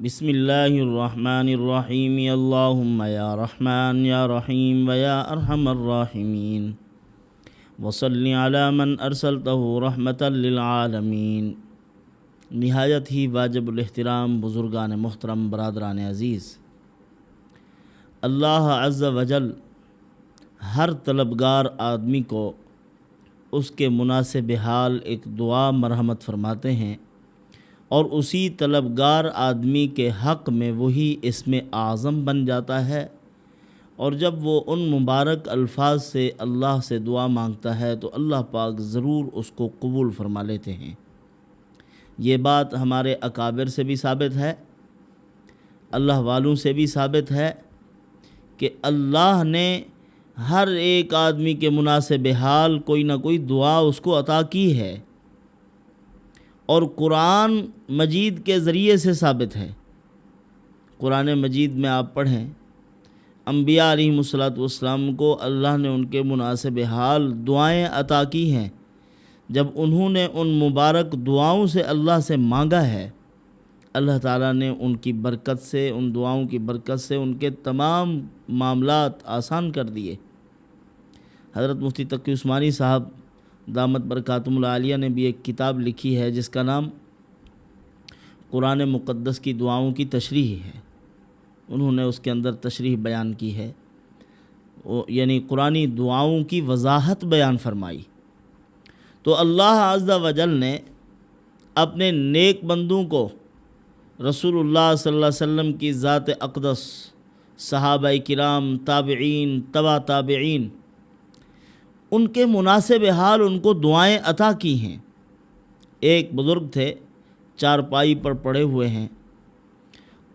بسم اللہ الرحمن الرحیم اللہم یا رحمن یا رحیم ویا ارحم الراحمین وصلی علی من ارسلتہ رحمتا للعالمین۔ نہایت ہی واجب الاحترام بزرگان محترم، برادران عزیز، اللہ عز وجل ہر طلبگار آدمی کو اس کے مناسب حال ایک دعا مرحمت فرماتے ہیں، اور اسی طلبگار آدمی کے حق میں وہی اسم اعظم بن جاتا ہے، اور جب وہ ان مبارک الفاظ سے اللہ سے دعا مانگتا ہے تو اللہ پاک ضرور اس کو قبول فرما لیتے ہیں۔ یہ بات ہمارے اکابر سے بھی ثابت ہے، اللہ والوں سے بھی ثابت ہے کہ اللہ نے ہر ایک آدمی کے مناسب حال کوئی نہ کوئی دعا اس کو عطا کی ہے، اور قرآن مجید کے ذریعے سے ثابت ہے۔ قرآن مجید میں آپ پڑھیں، انبیاء علیہم الصلوۃ کو اللہ نے ان کے مناسب حال دعائیں عطا کی ہیں۔ جب انہوں نے ان مبارک دعاؤں سے اللہ سے مانگا ہے، اللہ تعالیٰ نے ان کی برکت سے، ان دعاؤں کی برکت سے ان کے تمام معاملات آسان کر دیے۔ حضرت مفتی تقی عثمانی صاحب دامت برکاتہم العالیہ نے بھی ایک کتاب لکھی ہے جس کا نام قرآن مقدس کی دعاؤں کی تشریح ہے۔ انہوں نے اس کے اندر تشریح بیان کی ہے، یعنی قرآنی دعاؤں کی وضاحت بیان فرمائی۔ تو اللہ عز و جل نے اپنے نیک بندوں کو رسول اللہ صلی اللہ علیہ وسلم کی ذات اقدس، صحابہ کرام، تابعین، تبع تابعین، ان کے مناسب حال ان کو دعائیں عطا کی ہیں۔ ایک بزرگ تھے، چارپائی پر پڑے ہوئے ہیں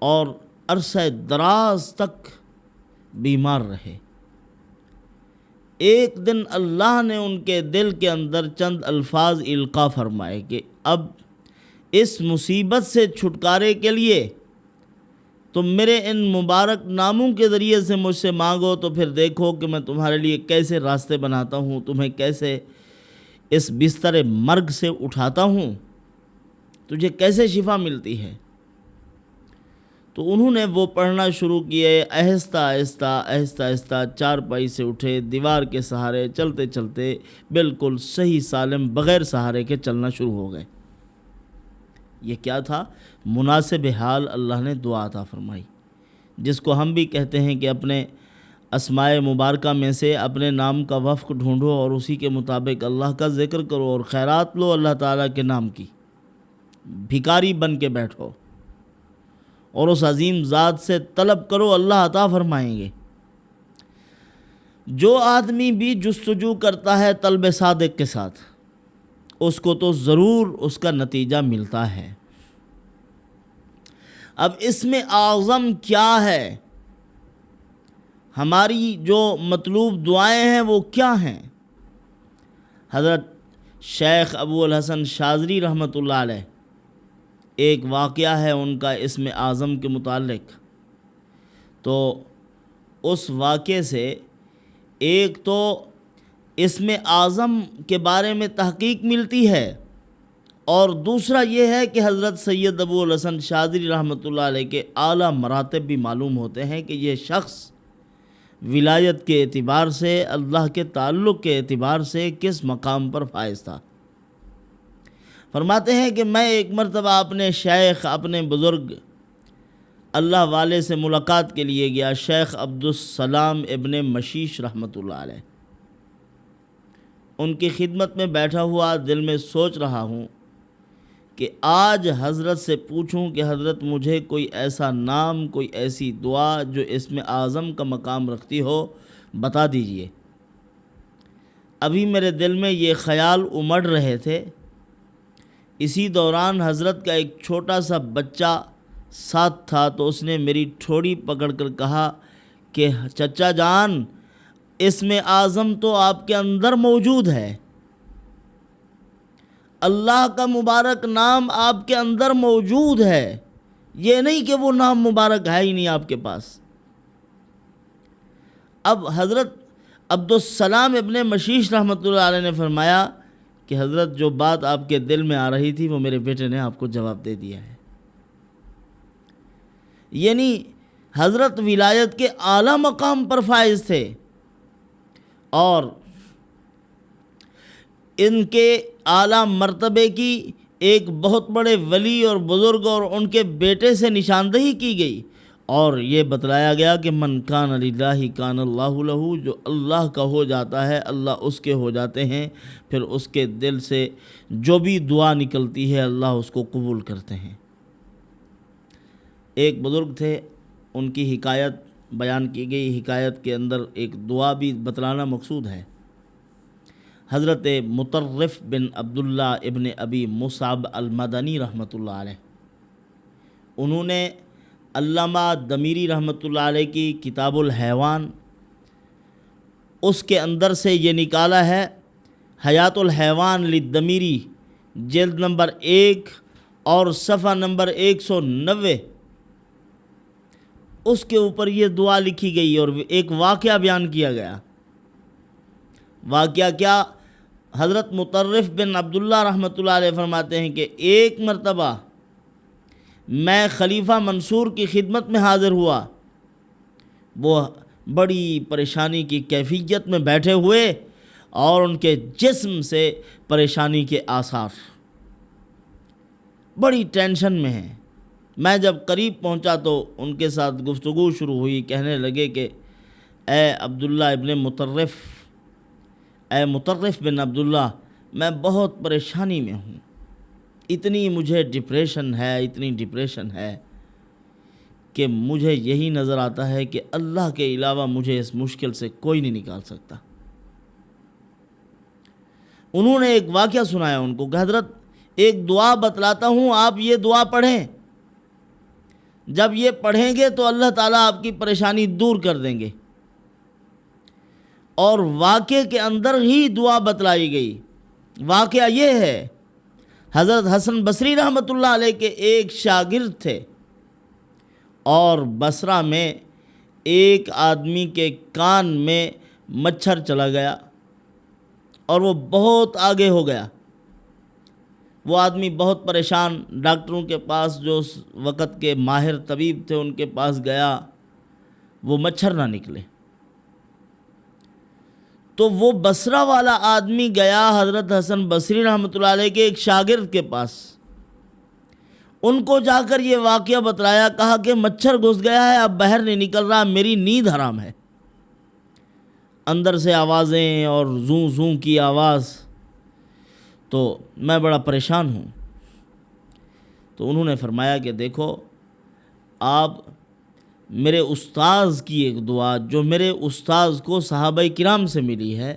اور عرصہ دراز تک بیمار رہے۔ ایک دن اللہ نے ان کے دل کے اندر چند الفاظ القاء فرمائے کہ اب اس مصیبت سے چھٹکارے کے لیے تم میرے ان مبارک ناموں کے ذریعے سے مجھ سے مانگو، تو پھر دیکھو کہ میں تمہارے لیے کیسے راستے بناتا ہوں، تمہیں کیسے اس بستر مرگ سے اٹھاتا ہوں، تجھے کیسے شفا ملتی ہے۔ تو انہوں نے وہ پڑھنا شروع کیے، آہستہ آہستہ آہستہ آہستہ چارپائی سے اٹھے، دیوار کے سہارے چلتے چلتے بالکل صحیح سالم بغیر سہارے کے چلنا شروع ہو گئے۔ یہ کیا تھا؟ مناسب حال اللہ نے دعا عطا فرمائی، جس کو ہم بھی کہتے ہیں کہ اپنے اسماء مبارکہ میں سے اپنے نام کا وفق ڈھونڈو اور اسی کے مطابق اللہ کا ذکر کرو اور خیرات لو اللہ تعالیٰ کے نام کی، بھکاری بن کے بیٹھو اور اس عظیم ذات سے طلب کرو، اللہ عطا فرمائیں گے۔ جو آدمی بھی جستجو کرتا ہے طلب صادق کے ساتھ، اس کو تو ضرور اس کا نتیجہ ملتا ہے۔ اب اسم اعظم کیا ہے؟ ہماری جو مطلوب دعائیں ہیں وہ کیا ہیں؟ حضرت شیخ ابو الحسن شاذلی رحمۃ اللہ علیہ، ایک واقعہ ہے ان کا اسم اعظم کے متعلق۔ تو اس واقعے سے ایک تو اسم اعظم کے بارے میں تحقیق ملتی ہے، اور دوسرا یہ ہے کہ حضرت سید ابو الحسن شاذلی رحمۃ اللہ علیہ کے اعلیٰ مراتب بھی معلوم ہوتے ہیں کہ یہ شخص ولایت کے اعتبار سے، اللہ کے تعلق کے اعتبار سے کس مقام پر فائز تھا۔ فرماتے ہیں کہ میں ایک مرتبہ اپنے شیخ، اپنے بزرگ اللہ والے سے ملاقات کے لیے گیا، شیخ عبدالسلام ابن مشیش رحمۃ اللہ علیہ۔ ان کی خدمت میں بیٹھا ہوا دل میں سوچ رہا ہوں کہ آج حضرت سے پوچھوں کہ حضرت مجھے کوئی ایسا نام، کوئی ایسی دعا جو اسم اعظم کا مقام رکھتی ہو بتا دیجئے۔ ابھی میرے دل میں یہ خیال امڑ رہے تھے، اسی دوران حضرت کا ایک چھوٹا سا بچہ ساتھ تھا، تو اس نے میری ٹھوڑی پکڑ کر کہا کہ چچا جان، اسم اعظم تو آپ کے اندر موجود ہے، اللہ کا مبارک نام آپ کے اندر موجود ہے، یہ نہیں کہ وہ نام مبارک ہے ہی نہیں آپ کے پاس۔ اب حضرت عبدالسلام ابن مشیش رحمۃ اللہ علیہ نے فرمایا کہ حضرت جو بات آپ کے دل میں آ رہی تھی وہ میرے بیٹے نے آپ کو جواب دے دیا ہے۔ یعنی حضرت ولایت کے اعلیٰ مقام پر فائز تھے، اور ان کے اعلیٰ مرتبے کی ایک بہت بڑے ولی اور بزرگ اور ان کے بیٹے سے نشاندہی کی گئی، اور یہ بتلایا گیا کہ من کان للہ کان اللہ لہ، جو اللہ کا ہو جاتا ہے اللہ اس کے ہو جاتے ہیں، پھر اس کے دل سے جو بھی دعا نکلتی ہے اللہ اس کو قبول کرتے ہیں۔ ایک بزرگ تھے، ان کی حکایت بیان کی گئی، حکایت کے اندر ایک دعا بھی بتلانا مقصود ہے۔ حضرت مطرف بن عبداللہ ابن ابی مصعب المدنی رحمۃ اللہ علیہ، انہوں نے علامہ دمیری رحمۃ اللہ علیہ کی کتاب الحیوان، اس کے اندر سے یہ نکالا ہے، حیات الحیوان للدمیری، جلد نمبر 1 اور صفحہ نمبر 190، اس کے اوپر یہ دعا لکھی گئی اور ایک واقعہ بیان کیا گیا۔ واقعہ کیا؟ حضرت مطرف بن عبداللہ رحمۃ اللہ علیہ فرماتے ہیں کہ ایک مرتبہ میں خلیفہ منصور کی خدمت میں حاضر ہوا، وہ بڑی پریشانی کی کیفیت میں بیٹھے ہوئے اور ان کے جسم سے پریشانی کے آثار، بڑی ٹینشن میں ہیں۔ میں جب قریب پہنچا تو ان کے ساتھ گفتگو شروع ہوئی، کہنے لگے کہ اے عبداللہ ابن مطرف، اے مطرف بن عبداللہ، میں بہت پریشانی میں ہوں، اتنی مجھے ڈپریشن ہے کہ مجھے یہی نظر آتا ہے کہ اللہ کے علاوہ مجھے اس مشکل سے کوئی نہیں نکال سکتا۔ انہوں نے ایک واقعہ سنایا ان کو کہ حضرت ایک دعا بتلاتا ہوں، آپ یہ دعا پڑھیں، جب یہ پڑھیں گے تو اللہ تعالیٰ آپ کی پریشانی دور کر دیں گے۔ اور واقعے کے اندر ہی دعا بتلائی گئی۔ واقعہ یہ ہے، حضرت حسن بصری رحمۃ اللہ علیہ کے ایک شاگرد تھے، اور بصرہ میں ایک آدمی کے کان میں مچھر چلا گیا اور وہ بہت آگے ہو گیا۔ وہ آدمی بہت پریشان، ڈاکٹروں کے پاس جو اس وقت کے ماہر طبیب تھے ان کے پاس گیا، وہ مچھر نہ نکلے۔ تو وہ بصرہ والا آدمی گیا حضرت حسن بصری رحمۃ اللہ علیہ کے ایک شاگرد کے پاس، ان کو جا کر یہ واقعہ بتلایا، کہا کہ مچھر گھس گیا ہے، اب باہر نہیں نکل رہا، میری نیند حرام ہے۔ اندر سے آوازیں اور زوں زوں کی آواز، تو میں بڑا پریشان ہوں۔ تو انہوں نے فرمایا کہ دیکھو، آپ میرے استاذ کی ایک دعا جو میرے استاذ کو صحابہ کرام سے ملی ہے،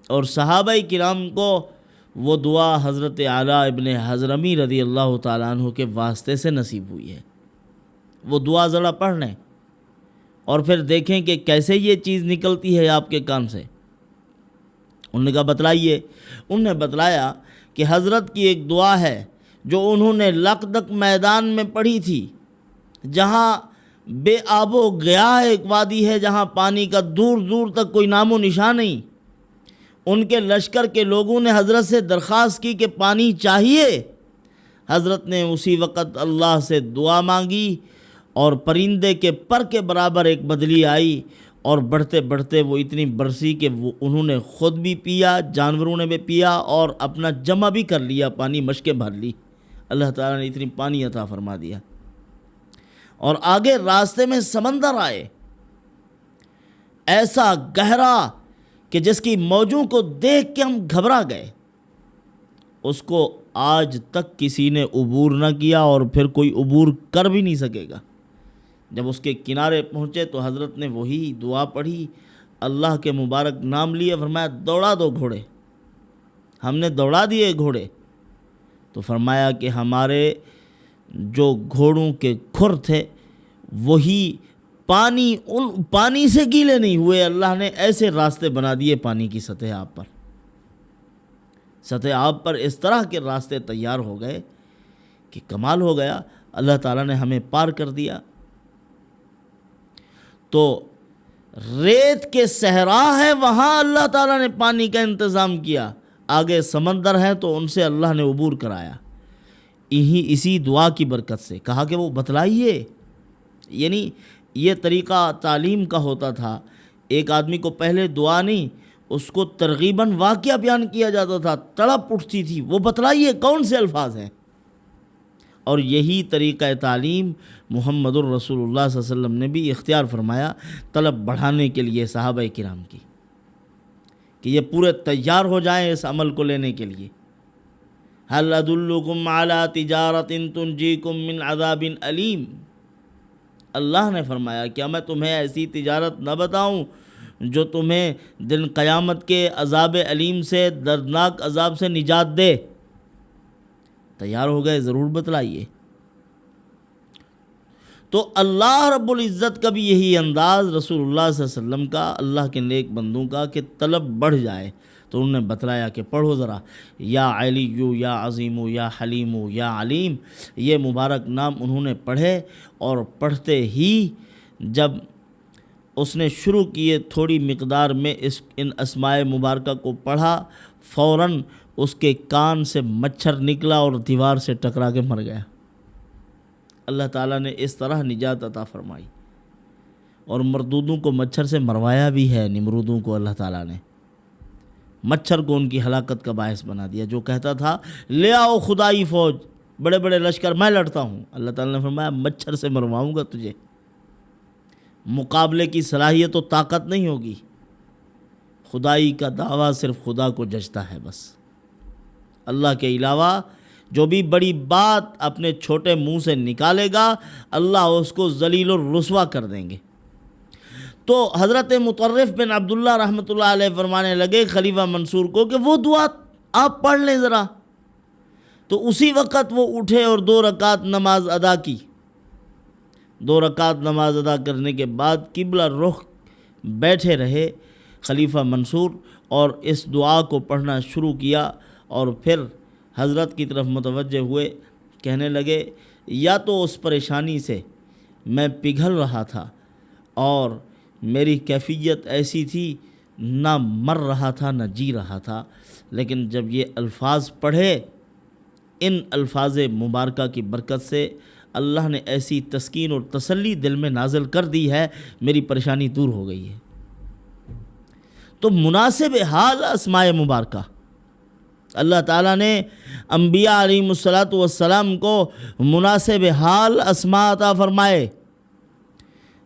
اور صحابہ کرام کو وہ دعا حضرت اعلیٰ ابن حضرمی رضی اللہ تعالیٰ عنہ کے واسطے سے نصیب ہوئی ہے، وہ دعا ذرا پڑھ لیں اور پھر دیکھیں کہ کیسے یہ چیز نکلتی ہے آپ کے کان سے۔ انہوں نے کہا بتلائیے۔ انہوں نے بتلایا کہ حضرت کی ایک دعا ہے جو انہوں نے لقدق میدان میں پڑھی تھی، جہاں بے آب و گیا ایک وادی ہے، جہاں پانی کا دور دور تک کوئی نام و نشان نہیں۔ ان کے لشکر کے لوگوں نے حضرت سے درخواست کی کہ پانی چاہیے، حضرت نے اسی وقت اللہ سے دعا مانگی اور پرندے کے پر کے برابر ایک بدلی آئی، اور بڑھتے بڑھتے وہ اتنی برسی کہ وہ انہوں نے خود بھی پیا، جانوروں نے بھی پیا، اور اپنا جمع بھی کر لیا، پانی مشکیں بھر لی۔ اللہ تعالیٰ نے اتنی پانی عطا فرما دیا۔ اور آگے راستے میں سمندر آئے، ایسا گہرا کہ جس کی موجوں کو دیکھ کے ہم گھبرا گئے، اس کو آج تک کسی نے عبور نہ کیا اور پھر کوئی عبور کر بھی نہیں سکے گا۔ جب اس کے کنارے پہنچے تو حضرت نے وہی دعا پڑھی، اللہ کے مبارک نام لیے، فرمایا دوڑا دو گھوڑے۔ ہم نے دوڑا دیے گھوڑے، تو فرمایا کہ ہمارے جو گھوڑوں کے کھر تھے وہی پانی سے گیلے نہیں ہوئے، اللہ نے ایسے راستے بنا دیے پانی کی سطح آب پر، سطح آب پر اس طرح کے راستے تیار ہو گئے کہ کمال ہو گیا، اللہ تعالیٰ نے ہمیں پار کر دیا۔ تو ریت کے صحرا ہے، وہاں اللہ تعالیٰ نے پانی کا انتظام کیا، آگے سمندر ہے تو ان سے اللہ نے عبور کرایا، اسی دعا کی برکت سے۔ کہا کہ وہ بتلائیے، یعنی یہ طریقہ تعلیم کا ہوتا تھا، ایک آدمی کو پہلے دعا نہیں، اس کو ترغیباً واقعہ بیان کیا جاتا تھا، تڑپ اٹھتی تھی، وہ بتلائیے کون سے الفاظ ہیں۔ اور یہی طریقہ تعلیم محمد الرسول اللہ صلی اللہ علیہ وسلم نے بھی اختیار فرمایا طلب بڑھانے کے لیے صحابہ کرام کی، کہ یہ پورے تیار ہو جائیں اس عمل کو لینے کے لیے۔ هل ادلکم علی تجارۃ تنجیکم من عذاب علیم، اللہ نے فرمایا کیا میں تمہیں ایسی تجارت نہ بتاؤں جو تمہیں دن قیامت کے عذاب علیم سے، دردناک عذاب سے نجات دے؟ تیار ہو گئے، ضرور بتلائیے۔ تو اللہ رب العزت کا بھی یہی انداز، رسول اللہ صلی اللہ علیہ وسلم کا، اللہ کے نیک بندوں کا، کہ طلب بڑھ جائے تو انہوں نے بتلایا کہ پڑھو ذرا، یا علیو یا عظیمو یا حلیمو یا علیم، یہ مبارک نام انہوں نے پڑھے، اور پڑھتے ہی جب اس نے شروع کیے تھوڑی مقدار میں ان اسماء مبارکہ کو پڑھا، فوراً اس کے کان سے مچھر نکلا اور دیوار سے ٹکرا کے مر گیا۔ اللہ تعالیٰ نے اس طرح نجات عطا فرمائی، اور مردودوں کو مچھر سے مروایا بھی ہے، نمرودوں کو اللہ تعالیٰ نے مچھر کو ان کی ہلاکت کا باعث بنا دیا۔ جو کہتا تھا لے آؤ خدائی فوج، بڑے بڑے لشکر، میں لڑتا ہوں، اللہ تعالیٰ نے فرمایا مچھر سے مرواؤں گا تجھے، مقابلے کی صلاحیت و طاقت نہیں ہوگی، خدائی کا دعویٰ صرف خدا کو جچتا ہے بس، اللہ کے علاوہ جو بھی بڑی بات اپنے چھوٹے منہ سے نکالے گا اللہ اس کو ذلیل و رسوا کر دیں گے۔ تو حضرت مطرف بن عبداللہ رحمۃ اللہ علیہ فرمانے لگے خلیفہ منصور کو کہ وہ دعا آپ پڑھ لیں ذرا، تو اسی وقت وہ اٹھے اور 2 رکعت نماز ادا کی۔ 2 رکعت نماز ادا کرنے کے بعد قبلہ رخ بیٹھے رہے خلیفہ منصور، اور اس دعا کو پڑھنا شروع کیا، اور پھر حضرت کی طرف متوجہ ہوئے، کہنے لگے یا تو اس پریشانی سے میں پگھل رہا تھا اور میری کیفیت ایسی تھی، نہ مر رہا تھا نہ جی رہا تھا، لیکن جب یہ الفاظ پڑھے، ان الفاظ مبارکہ کی برکت سے اللہ نے ایسی تسکین اور تسلی دل میں نازل کر دی ہے، میری پریشانی دور ہو گئی ہے۔ تو مناسب حال اسماء مبارکہ، اللہ تعالیٰ نے انبیاء علیہم الصلاۃ والسلام کو مناسب حال اسماء عطا فرمائے۔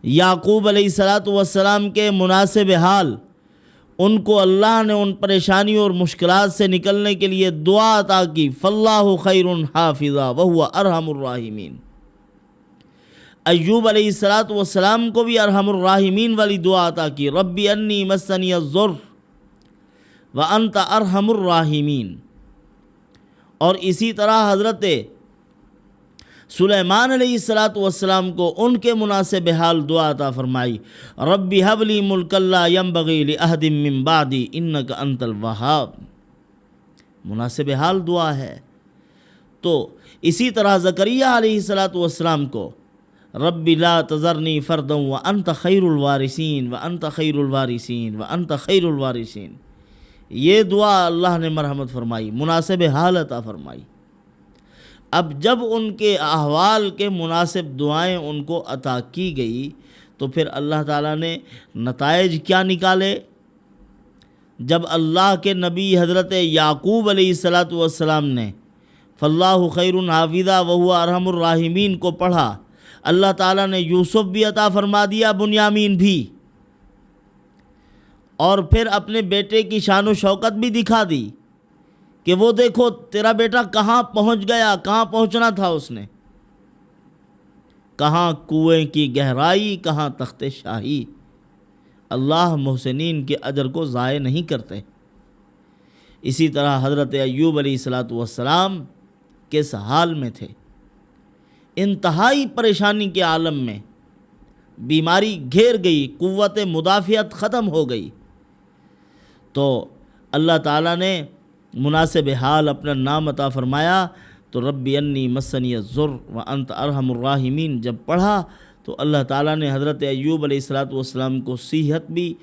یعقوب علیہ الصلاۃ والسلام کے مناسب حال، ان کو اللہ نے ان پریشانیوں اور مشکلات سے نکلنے کے لیے دعا عطا کی، فاللہ خیر حافظا وہو ارحم الراحمین۔ ایوب علیہ الصلاۃ والسلام کو بھی ارحم الراحمین والی دعا عطا کی، ربی انی مسنی الضر وانت ارحم الراحمین۔ اور اسی طرح حضرت سلیمان علیہ الصلاۃ والسلام کو ان کے مناسب حال دعا عطا فرمائی، ربی ہب لی ملکا لا ینبغی لأحد من بعدی انک انت الوہاب، مناسب حال دعا ہے۔ تو اسی طرح زکریا علیہ الصلاۃ والسلام کو ربی لا تذرنی فردا وانت خیر الوارثین وانت خیر الوارثین وانت خیر الوارثین، یہ دعا اللہ نے مرحمت فرمائی، مناسب حال عطا فرمائی۔ اب جب ان کے احوال کے مناسب دعائیں ان کو عطا کی گئی تو پھر اللہ تعالیٰ نے نتائج کیا نکالے؟ جب اللہ کے نبی حضرت یعقوب علیہ الصلاۃ والسلام نے فاللہ خیر حافظا وہو ارحم الراحمین کو پڑھا، اللہ تعالیٰ نے یوسف بھی عطا فرما دیا، بنیامین بھی، اور پھر اپنے بیٹے کی شان و شوکت بھی دکھا دی کہ وہ دیکھو تیرا بیٹا کہاں پہنچ گیا، کہاں پہنچنا تھا اس نے، کہاں کنویں کی گہرائی، کہاں تخت شاہی۔ اللہ محسنین کے اجر کو ضائع نہیں کرتے۔ اسی طرح حضرت ایوب علیہ الصلاۃ والسلام کس حال میں تھے؟ انتہائی پریشانی کے عالم میں، بیماری گھیر گئی، قوت مدافعت ختم ہو گئی، تو اللہ تعالیٰ نے مناسب حال اپنا نام عطا فرمایا، تو ربی انی مسنی الضر وانت ارحم الراحمین جب پڑھا تو اللہ تعالیٰ نے حضرت ایوب علیہ الصلاۃ والسلام کو صحت بھی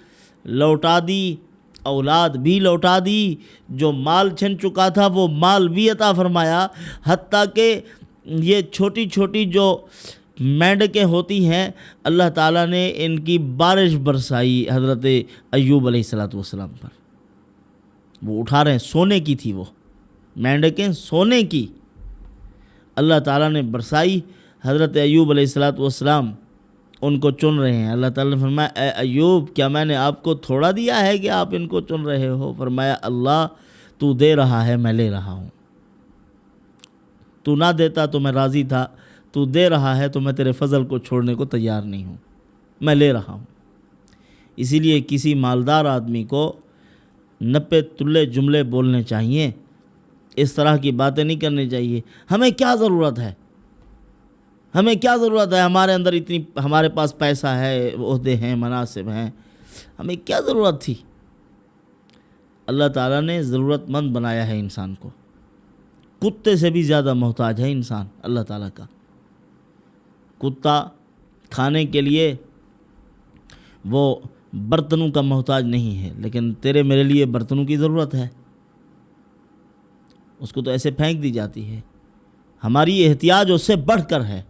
لوٹا دی، اولاد بھی لوٹا دی، جو مال چھن چکا تھا وہ مال بھی عطا فرمایا، حتیٰ کہ یہ چھوٹی چھوٹی جو مینڈکیں ہوتی ہیں، اللہ تعالیٰ نے ان کی بارش برسائی حضرت ایوب علیہ السلام پر۔ وہ اٹھا رہے ہیں، سونے کی تھی وہ مینڈکیں، سونے کی، اللہ تعالیٰ نے برسائی۔ حضرت ایوب علیہ السلام ان کو چن رہے ہیں۔ اللہ تعالیٰ نے فرمایا اے ایوب، کیا میں نے آپ کو تھوڑا دیا ہے کہ آپ ان کو چن رہے ہو؟ فرمایا اللہ تو دے رہا ہے، میں لے رہا ہوں۔ تو نہ دیتا تو میں راضی تھا، تو دے رہا ہے تو میں تیرے فضل کو چھوڑنے کو تیار نہیں ہوں، میں لے رہا ہوں۔ اسی لیے کسی مالدار آدمی کو 90 تلے جملے بولنے چاہیے، اس طرح کی باتیں نہیں کرنی چاہیے۔ ہمیں کیا ضرورت ہے، ہمیں کیا ضرورت ہے، ہمارے اندر اتنی، ہمارے پاس پیسہ ہے، عہدے ہیں، مناصب ہیں، ہمیں کیا ضرورت تھی؟ اللہ تعالیٰ نے ضرورت مند بنایا ہے انسان کو، کتے سے بھی زیادہ محتاج ہے انسان اللہ تعالیٰ کا۔ کتا کھانے کے لیے وہ برتنوں کا محتاج نہیں ہے، لیکن تیرے میرے لیے برتنوں کی ضرورت ہے، اس کو تو ایسے پھینک دی جاتی ہے۔ ہماری احتیاج اس سے بڑھ کر ہے،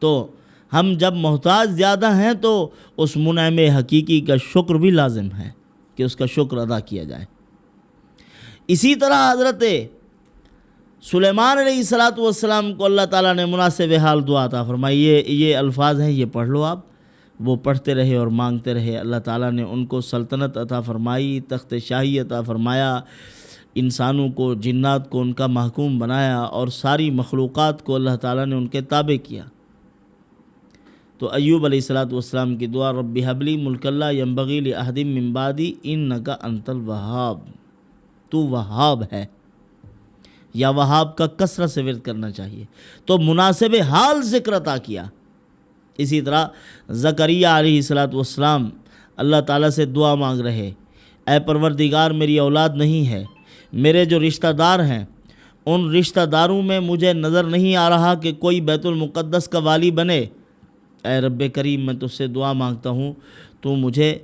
تو ہم جب محتاج زیادہ ہیں تو اس منعم حقیقی کا شکر بھی لازم ہے کہ اس کا شکر ادا کیا جائے۔ اسی طرح حضرت سلیمان علیہ السلام کو اللہ تعالیٰ نے مناسب حال دعا عطا فرمائی۔ یہ الفاظ ہیں، یہ پڑھ لو آپ۔ وہ پڑھتے رہے اور مانگتے رہے، اللہ تعالیٰ نے ان کو سلطنت عطا فرمائی، تخت شاہی عطا فرمایا، انسانوں کو، جنات کو ان کا محکوم بنایا، اور ساری مخلوقات کو اللہ تعالیٰ نے ان کے تابع کیا۔ تو ایوب علیہ السلام کی دعا، رب ھب لی ملکا لا ینبغی لأحد من بعدی انک انت الوہاب، تو وہاب ہے، یا وہاب کا کثرت سے ورد کرنا چاہیے۔ تو مناسب حال ذکر عطا کیا۔ اسی طرح زکریہ علیہ السلام اللہ تعالیٰ سے دعا مانگ رہے، اے پروردگار میری اولاد نہیں ہے، میرے جو رشتہ دار ہیں ان رشتہ داروں میں مجھے نظر نہیں آ رہا کہ کوئی بیت المقدس کا والی بنے، اے رب کریم میں تجھ سے دعا مانگتا ہوں تو مجھے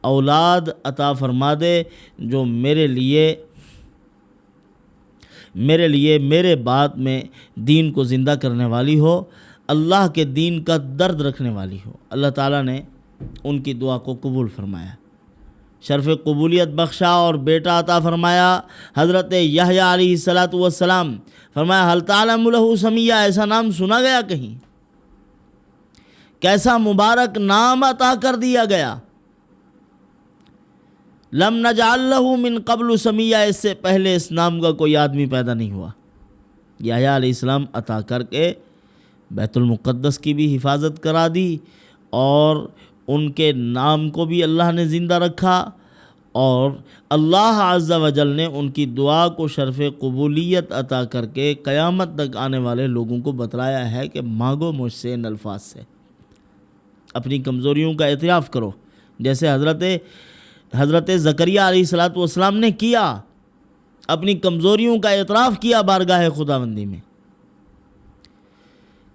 اولاد عطا فرما دے جو میرے لیے میرے بعد میں دین کو زندہ کرنے والی ہو، اللہ کے دین کا درد رکھنے والی ہو۔ اللہ تعالیٰ نے ان کی دعا کو قبول فرمایا، شرف قبولیت بخشا اور بیٹا عطا فرمایا۔ حضرت یحییٰ علیہ السلام فرمایا حل تعلم لہ سمیہ، ایسا نام سنا گیا کہیں؟ کیسا مبارک نام عطا کر دیا گیا، لم نجعل لہ من قبل سمیہ، اس سے پہلے اس نام کا کوئی آدمی پیدا نہیں ہوا۔ یحییٰ علیہ السلام عطا کر کے بیت المقدس کی بھی حفاظت کرا دی، اور ان کے نام کو بھی اللہ نے زندہ رکھا، اور اللہ عز و جل نے ان کی دعا کو شرف قبولیت عطا کر کے قیامت تک آنے والے لوگوں کو بتلایا ہے کہ مانگو مجھ سے ان الفاظ سے، اپنی کمزوریوں کا اعتراف کرو، جیسے حضرت زکریہ علیہ السلام نے کیا، اپنی کمزوریوں کا اعتراف کیا بارگاہ خداوندی میں۔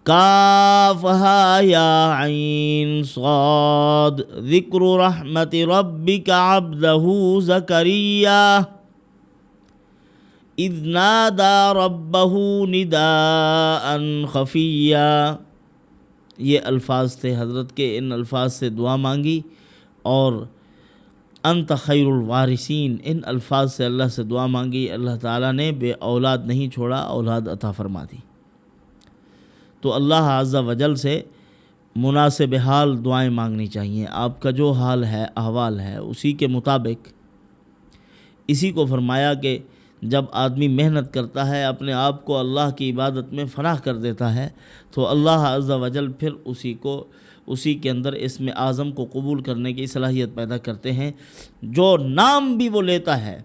کاف ہا یا عین صاد ذکر رحمت ربک عبدہ زکریا اذ نادى ربہ نداء خفیا۔ یہ الفاظ تھے حضرت کے، ان الفاظ سے دعا مانگی، اور انت خیر الوارثین، ان الفاظ سے اللہ سے دعا مانگی، اللہ تعالیٰ نے بے اولاد نہیں چھوڑا، اولاد عطا فرما دی۔ تو اللہ عز و جل سے مناسب حال دعائیں مانگنی چاہیے۔ آپ کا جو حال ہے، احوال ہے، اسی کے مطابق، اسی کو فرمایا کہ جب آدمی محنت کرتا ہے، اپنے آپ کو اللہ کی عبادت میں فراخ کر دیتا ہے، تو اللہ عز و جل پھر اسی کے اندر اسم اعظم کو قبول کرنے کی صلاحیت پیدا کرتے ہیں۔ جو نام بھی وہ لیتا ہے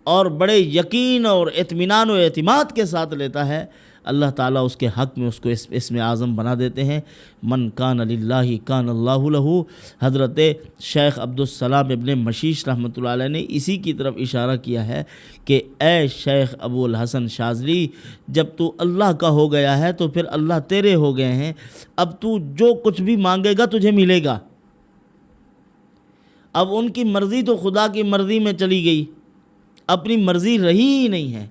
اور بڑے یقین اور اطمینان و اعتماد کے ساتھ لیتا ہے، اللہ تعالیٰ اس کے حق میں اس کو اسم اعظم بنا دیتے ہیں۔ من کان للہ کان اللہ لہ، حضرت شیخ عبدالسلام ابن مشیش رحمۃ اللہ علیہ نے اسی کی طرف اشارہ کیا ہے کہ اے شیخ ابو الحسن شاذلی، جب تو اللہ کا ہو گیا ہے تو پھر اللہ تیرے ہو گئے ہیں، اب تو جو کچھ بھی مانگے گا تجھے ملے گا۔ اب ان کی مرضی تو خدا کی مرضی میں چلی گئی، اپنی مرضی رہی ہی نہیں ہے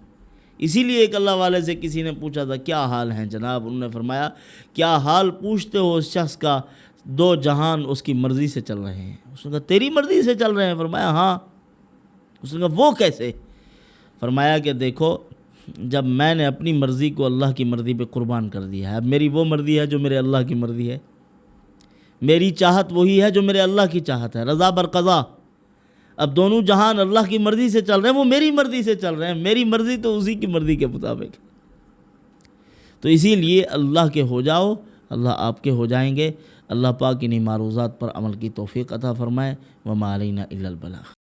اسی لیے ایک اللہ والے سے کسی نے پوچھا تھا کیا حال ہیں جناب، انہوں نے فرمایا کیا حال پوچھتے ہو اس شخص کا دو جہان اس کی مرضی سے چل رہے ہیں۔ اس نے کہا تیری مرضی سے چل رہے ہیں؟ فرمایا ہاں۔ اس نے کہا وہ کیسے؟ فرمایا کہ دیکھو، جب میں نے اپنی مرضی کو اللہ کی مرضی پہ قربان کر دیا ہے، اب میری وہ مرضی ہے جو میرے اللہ کی مرضی ہے، میری چاہت وہی ہے جو میرے اللہ کی چاہت ہے، رضا بر قضا۔ اب دونوں جہان اللہ کی مرضی سے چل رہے ہیں، وہ میری مرضی سے چل رہے ہیں، میری مرضی تو اسی کی مرضی کے مطابق۔ تو اسی لیے اللہ کے ہو جاؤ، اللہ آپ کے ہو جائیں گے۔ اللہ پاک انہی معروضات پر عمل کی توفیق عطا فرمائے۔ وما علینا الا البلاغ۔